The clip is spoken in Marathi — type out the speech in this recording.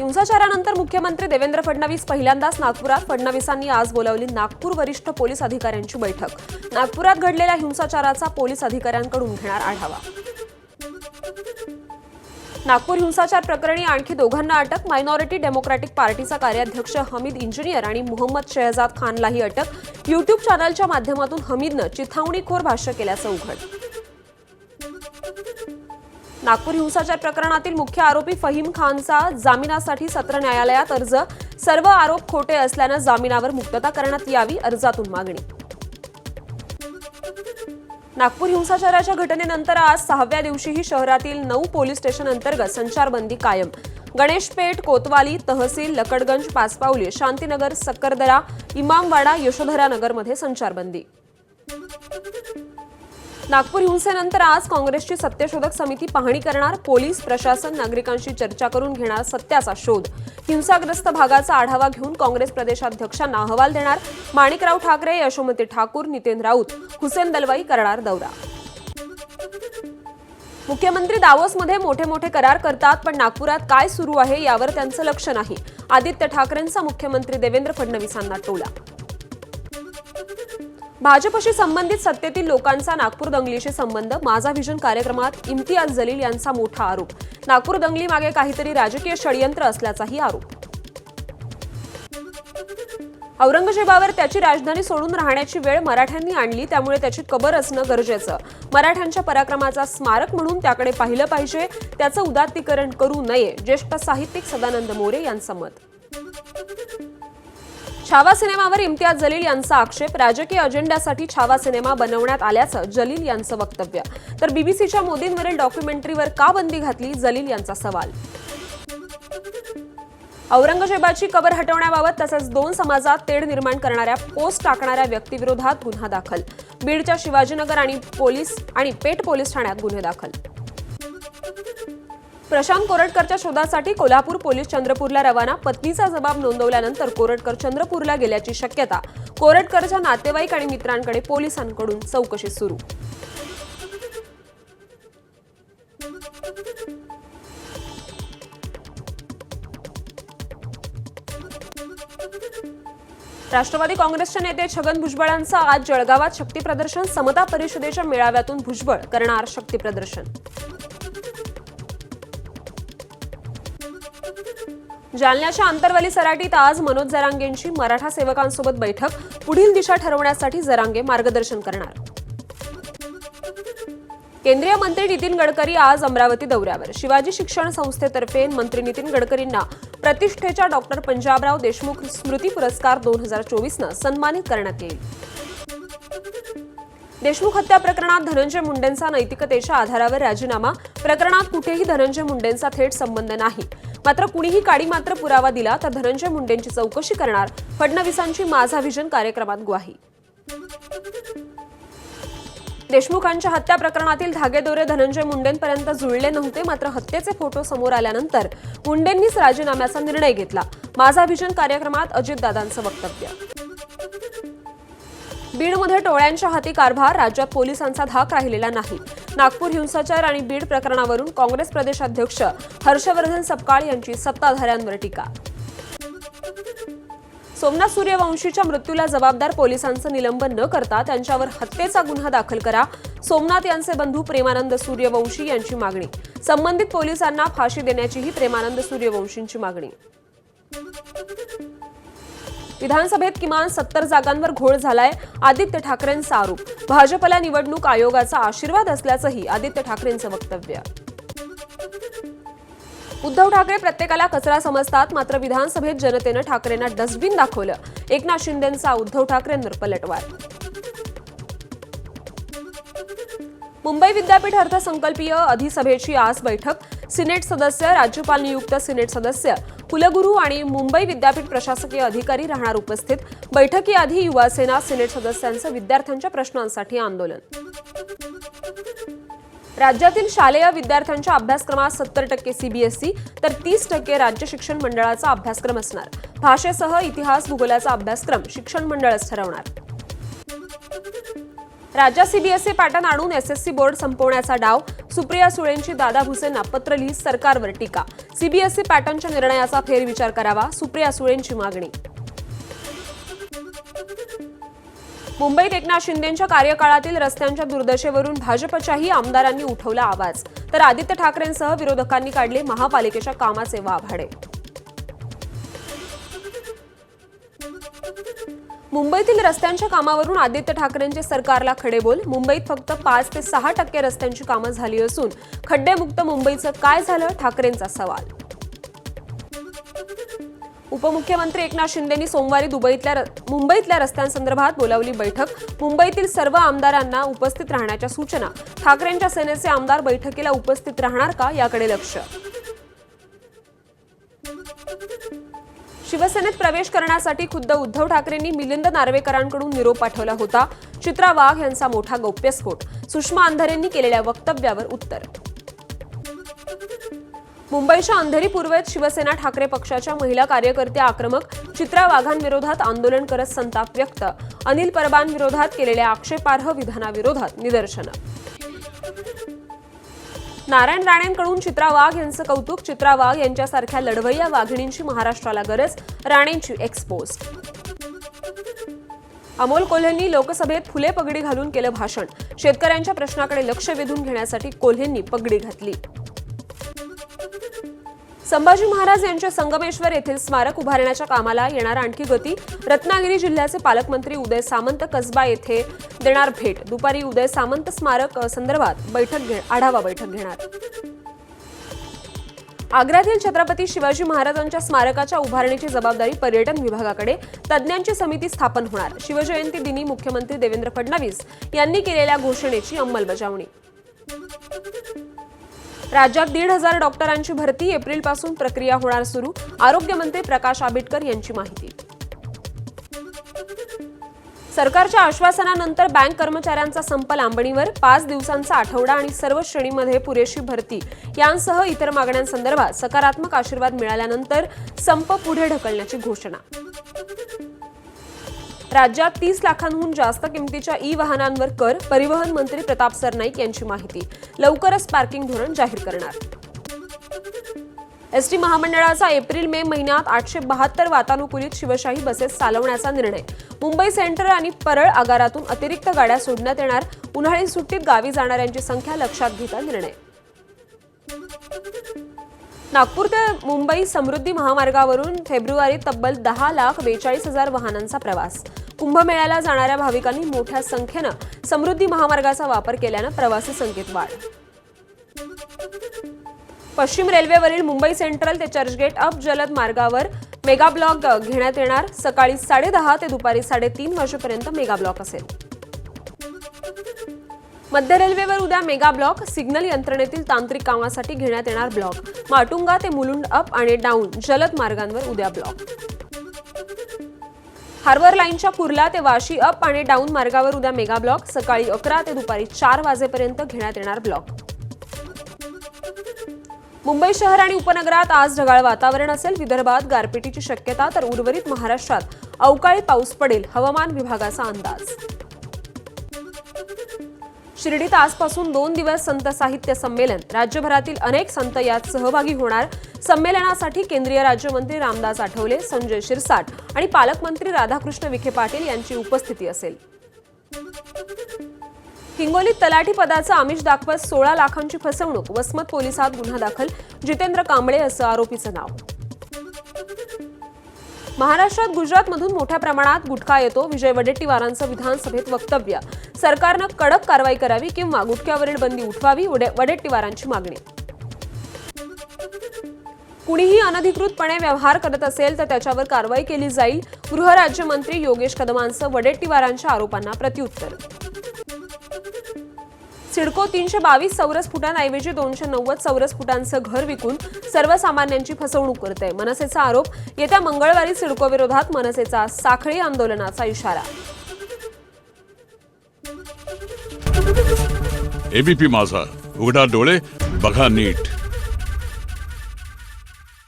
हिंसाचारानंतर मुख्यमंत्री देवेंद्र फडणवीस पहिल्यांदाच नागपुरात. फडणवीसांनी आज बोलावली नागपूर वरिष्ठ पोलीस अधिकाऱ्यांची बैठक. नागपुरात घडलेल्या हिंसाचाराचा पोलीस अधिकाऱ्यांकडून घेणार आढावा. नागपूर हिंसाचार प्रकरणी आणखी दोघांना अटक. मायनॉरिटी डेमोक्रॅटिक पार्टीचा कार्याध्यक्ष हमीद इंजिनियर आणि मोहम्मद शहजाद खानलाही अटक. युट्यूब चॅनलच्या माध्यमातून हमीदनं चिथावणीखोर भाष्य केल्याचं उघड. नागपूर हिंसाचार प्रकरणातील मुख्य आरोपी फहीम खानचा जामिनासाठी सत्र न्यायालयात अर्ज. सर्व आरोप खोटे असल्यानं जामिनावर मुक्तता करण्यात यावी, अर्जातून मागणी. नागपूर हिंसाचाराच्या घटनेनंतर आज 6व्या दिवशीही शहरातील 9 पोलीस स्टेशन अंतर्गत संचारबंदी कायम. गणेशपेठ, कोतवाली, तहसील, लकडगंज, पाचपावली, शांतीनगर, सक्करदरा, इमामवाडा, यशोधरा नगरमध्ये संचारबंदी. नागपूर हिंसेनंतर आज काँग्रेसची सत्यशोधक समिती पाहणी करणार. पोलीस प्रशासन नागरिकांशी चर्चा करून घेणार सत्याचा शोध. हिंसाग्रस्त भागाचा आढावा घेऊन काँग्रेस प्रदेशाध्यक्षांना अहवाल देणार. माणिकराव ठाकरे, यशोमती ठाकूर, नितीन राऊत, हुसेन दलवाई करणार दौरा. मुख्यमंत्री दावोसमध्ये मोठे मोठे करार करतात, पण नागपुरात काय सुरू आहे यावर त्यांचं लक्ष नाही. आदित्य ठाकरेंचा मुख्यमंत्री देवेंद्र फडणवीसांना टोला. भाजपशी संबंधित सत्तेतील लोकांचा नागपूर दंगलीशी संबंध. माझा व्हिजन कार्यक्रमात इम्तियाज जलील यांचा मोठा आरोप. नागपूर दंगली मागे काहीतरी राजकीय षडयंत्र असल्याचाही आरोप. औरंगजेबावर त्याची राजधानी सोडून राहण्याची वेळ मराठ्यांनी आणली, त्यामुळे त्याची कबर असणं गरजेचं. मराठ्यांच्या पराक्रमाचा स्मारक म्हणून त्याकडे पाहिलं पाहिजे, त्याचं उदात्तीकरण करू नये. ज्येष्ठ साहित्यिक सदानंद मोरे यांचं मत. छावा सिनेमावर इम्तियाज जलील यांचा आक्षेप. राजकीय अजेंड्यासाठी छावा सिनेमा बनवण्यात आल्याचं जलील यांचं वक्तव्य. तर बीबीसीच्या मोदींवरील डॉक्युमेंटरीवर का बंदी घातली, जलील यांचा सवाल. औरंगजेबाची कबर हटवण्याबाबत तसंच 2 समाजात तेढ निर्माण करणाऱ्या पोस्ट टाकणाऱ्या व्यक्तीविरोधात गुन्हा दाखल. बीडच्या शिवाजीनगर आणि पेठ पोलीस ठाण्यात गुन्हे दाखल. प्रशांत कोरटकरच्या शोधासाठी कोल्हापूर पोलीस चंद्रपूरला रवाना. पत्नीचा जबाब नोंदवल्यानंतर कोरटकर चंद्रपूरला गेल्याची शक्यता. कोरटकरच्या नातेवाईक आणि मित्रांकडे पोलिसांकडून चौकशी सुरू. राष्ट्रवादी काँग्रेसचे नेते छगन भुजबळांचं आज जळगावात शक्तीप्रदर्शन. समता परिषदेच्या मेळाव्यातून भुजबळ करणार शक्तीप्रदर्शन. जालन्याच्या आंतरवली सराटीत आज मनोज जरांगेंची मराठा सेवकांसोबत बैठक. पुढील दिशा ठरवण्यासाठी जरांगे मार्गदर्शन करणार. केंद्रीय मंत्री नितीन गडकरी आज अमरावती दौऱ्यावर. शिवाजी शिक्षण संस्थेतर्फे मंत्री नितीन गडकरींना प्रतिष्ठेच्या डॉक्टर पंजाबराव देशमुख स्मृती पुरस्कार 2024नं सन्मानित करण्यात येईल. देशमुख हत्या प्रकरणात धनंजय मुंडेंचा नैतिकतेच्या आधारावर राजीनामा. प्रकरणात कुठेही धनंजय मुंडेंचा थेट संबंध नाही, मात्र कुणीही काडीमात्र पुरावा दिला तर धनंजय मुंडेंची चौकशी करणार. फडणवीसांची माझा व्हिजन कार्यक्रमात ग्वाही. देशमुखांच्या हत्या प्रकरणातील धागेदोरे धनंजय मुंडेंपर्यंत जुळले नव्हते, मात्र हत्येचे फोटो समोर आल्यानंतर मुंडेंनीच राजीनाम्याचा निर्णय घेतला. माझा व्हिजन कार्यक्रमात अजितदादांचं वक्तव्य. बीडमध्ये टोळ्यांच्या हाती कारभार. राज्यात पोलिसांचा धाक राहिलेला नाही. नागपूर हिंसाचार आणि बीड प्रकरणावरून काँग्रेस प्रदेशाध्यक्ष हर्षवर्धन सपकाळ यांची सत्ताधाऱ्यांवर टीका. सोमनाथ सूर्यवंशीच्या मृत्यूला जबाबदार पोलिसांचं निलंबन न करता त्यांच्यावर हत्येचा गुन्हा दाखल करा. सोमनाथ यांचे बंधू प्रेमानंद सूर्यवंशी यांची मागणी. संबंधित पोलिसांना फाशी देण्याचीही प्रेमानंद सूर्यवंशींची मागणी. विधानसभेत किमान 70 जागांवर घोळ झालाय. आदित्य ठाकरेंचा आरोप. भाजपला निवडणूक आयोगाचा आशीर्वाद असल्याचंही आदित्य ठाकरेंचं वक्तव्य. उद्धव ठाकरे प्रत्येकाला कचरा समजतात, मात्र विधानसभेत जनतेनं ठाकरेंना डस्टबिन दाखवलं. एकनाथ शिंदेंचा उद्धव ठाकरेंवर पलटवार. मुंबई विद्यापीठ अर्थसंकल्पीय अधिसभेची आज बैठक. सिनेट सदस्य, राज्यपाल नियुक्त सिनेट सदस्य, कुलगुरू आणि मुंबई विद्यापीठ प्रशासकीय अधिकारी राहणार उपस्थित. बैठकीआधी युवासेना सिनेट सदस्यांचं विद्यार्थ्यांच्या प्रश्नांसाठी आंदोलन. राज्यातील शालेय विद्यार्थ्यांच्या अभ्यासक्रमात 70% सीबीएसई तर 30% राज्य शिक्षण मंडळाचा अभ्यासक्रम असणार. भाषेसह इतिहास भूगोलाचा अभ्यासक्रम शिक्षण मंडळच ठरवणार. राज्यात सीबीएसई पॅटर्न आणून एसएससी बोर्ड संपवण्याचा डाव, सुप्रिया सुळेंची दादा भुसेंना पत्र लिहित सरकारवर टीका. सीबीएसई पॅटर्नच्या निर्णयाचा फेरविचार करावा, सुप्रिया सुळेंची मागणी. मुंबईत एकनाथ शिंदेंच्या कार्यकाळातील रस्त्यांच्या दुर्दशेवरून भाजपच्याही आमदारांनी उठवला आवाज, तर आदित्य ठाकरेंसह विरोधकांनी काढले महापालिकेच्या कामाचे वाभाडे. मुंबईतील रस्त्यांच्या कामावरून आदित्य ठाकरेंचे सरकारला खडेबोल. मुंबईत फक्त 5 ते 6% रस्त्यांची कामं झाली असून खड्डेमुक्त मुंबईचं काय झालं, ठाकरेंचा सवाल. उपमुख्यमंत्री एकनाथ शिंदेंनी सोमवारी मुंबईतल्या रस्त्यांसंदर्भात बोलावली बैठक. मुंबईतील सर्व आमदारांना उपस्थित राहण्याच्या सूचना. ठाकरेंच्या सेनेचे आमदार बैठकीला उपस्थित राहणार का, याकडे लक्ष. शिवसेनेत प्रवेश करण्यासाठी खुद्द उद्धव ठाकरेंनी मिलिंद नार्वेकरांकडून निरोप पाठवला होता. चित्रा वाघ यांचा मोठा गौप्यस्फोट. सुषमा अंधारेंनी केलेल्या वक्तव्यावर उत्तर. मुंबईच्या अंधेरी पूर्वेत शिवसेना ठाकरे पक्षाच्या महिला कार्यकर्त्या आक्रमक. चित्रा वाघांविरोधात आंदोलन करत संताप व्यक्त. अनिल परबांविरोधात केलेल्या आक्षेपार्ह विधानाविरोधात निदर्शनं. नारायण राणेंकडून चित्रा वाघ यांचं कौतुक. चित्रा वाघ यांच्यासारख्या लढवय्या वाघिणींची महाराष्ट्राला गरज, राणेंची एक्सपोस्ट. अमोल कोल्हेंनी लोकसभेत फुले पगडी घालून केलं भाषण. शेतकऱ्यांच्या प्रश्नाकडे लक्ष वेधून घेण्यासाठी कोल्हेंनी पगडी घातली. संभाजी महाराज यांच्या संगमेश्वर येथील स्मारक उभारण्याच्या कामाला येणार आणखी गती. रत्नागिरी जिल्ह्याचे पालकमंत्री उदय सामंत कसबा येथे देणार भेट. दुपारी उदय सामंत स्मारक संदर्भात आढावा बैठक घेणार. आग्र्यातील छत्रपती शिवाजी महाराजांच्या स्मारकाच्या उभारणीची जबाबदारी पर्यटन विभागाकडे. तज्ज्ञांची समिती स्थापन होणार. शिवजयंती दिनी मुख्यमंत्री देवेंद्र फडणवीस यांनी केलेल्या घोषणेची अंमलबजावणी. राज्यात 1,500 डॉक्टरांची भरती. एप्रिलपासून प्रक्रिया होणार सुरू. आरोग्यमंत्री प्रकाश आंबेडकर यांची माहिती. सरकारच्या आश्वासनानंतर बँक कर्मचाऱ्यांचा संप लांबणीवर. 5 दिवसांचा आठवडा आणि सर्व श्रेणीमध्ये पुरेशी भरती यांसह इतर मागण्यांसंदर्भात सकारात्मक आशीर्वाद मिळाल्यानंतर संप पुढे ढकलण्याची घोषणा. राज्यात 30 लाखांहून जास्त किमतीच्या ई-वाहनांवर कर. परिवहन मंत्री प्रताप सरनाईक यांची माहिती. लवकरच पार्किंग धोरण जाहीर करणार. एसटी महामंडळाचा एप्रिल-मे महिन्यात 872 वातानुकूलित शिवशाही बसेस चालवण्याचा निर्णय. मुंबई सेंट्रल आणि परळ आगारातून अतिरिक्त गाड्या सोडण्यात येणार. उन्हाळी सुट्टीत गावी जाणाऱ्यांची संख्या लक्षात घेता निर्णय. नागपूर ते मुंबई समृद्धी महामार्गावरून फेब्रुवारीत तब्बल 10,42,000 वाहनांचा प्रवास. कुंभमेळ्याला जाणाऱ्या भाविकांनी मोठ्या संख्येनं समृद्धी महामार्गाचा वापर केल्यानं प्रवासी संख्येत वाढ. पश्चिम रेल्वेवरील मुंबई सेंट्रल ते चर्चगेट अप जलद मार्गावर मेगा ब्लॉक घेण्यात येणार. सकाळी 10:30 ते दुपारी 3:30 वाजेपर्यंत मेगा ब्लॉक असेल. मध्य रेल्वेवर उद्या मेगा ब्लॉक. सिग्नल यंत्रणेतील तांत्रिक कामासाठी घेण्यात येणार ब्लॉक. माटुंगा ते मुलुंड अप आणि डाऊन जलद मार्गांवर उद्या ब्लॉक. हार्बर लाईनच्या कुर्ला ते वाशी अप आणि डाऊन मार्गावर उद्या मेगा ब्लॉक. सकाळी 11 ते दुपारी 4 वाजेपर्यंत घेण्यात येणार ब्लॉक. मुंबई शहर आणि उपनगरात आज ढगाळ वातावरण असेल. विदर्भात गारपिटीची शक्यता, तर उर्वरित महाराष्ट्रात अवकाळी पाऊस पडेल, हवामान विभागाचा अंदाज. शिर्डीत आजपासून 2 दिवस संत साहित्य संमेलन. राज्यभरातील अनेक संत यात सहभागी होणार. संमेलनासाठी केंद्रीय राज्यमंत्री रामदास आठवले, संजय शिरसाट आणि पालकमंत्री राधाकृष्ण विखे पाटील यांची उपस्थिती असेल. हिंगोलीत तलाठी पदाचं आमिष दाखवत 16 लाखांची फसवणूक. वसमत पोलिसात गुन्हा दाखल. जितेंद्र कांबळे असं आरोपीचं नाव. महाराष्ट्रात गुजरातमधून मोठ्या प्रमाणात गुटखा येतो. विजय वडेट्टीवारांचं विधानसभेत वक्तव्य. सरकारनं कडक कारवाई करावी किंवा गुटख्यावरील बंदी उठवावी, वडेट्टीवारांची मागणी. कुणीही अनधिकृतपणे व्यवहार करत असेल तर त्याच्यावर कारवाई केली जाईल. गृहराज्यमंत्री योगेश कदमांचं वडेट्टीवारांच्या आरोपांना प्रत्युत्तर. सिडको 322 चौरस फुटांऐवजी 290 चौरस फुटांचं घर विकून सर्वसामान्यांची फसवणूक करते. मनसेचा आरोप. येत्या मंगळवारी सिडको विरोधात मनसेचा साखळी आंदोलनाचा इशारा. एबीपी माझा, उघडा डोळे बघा नीट.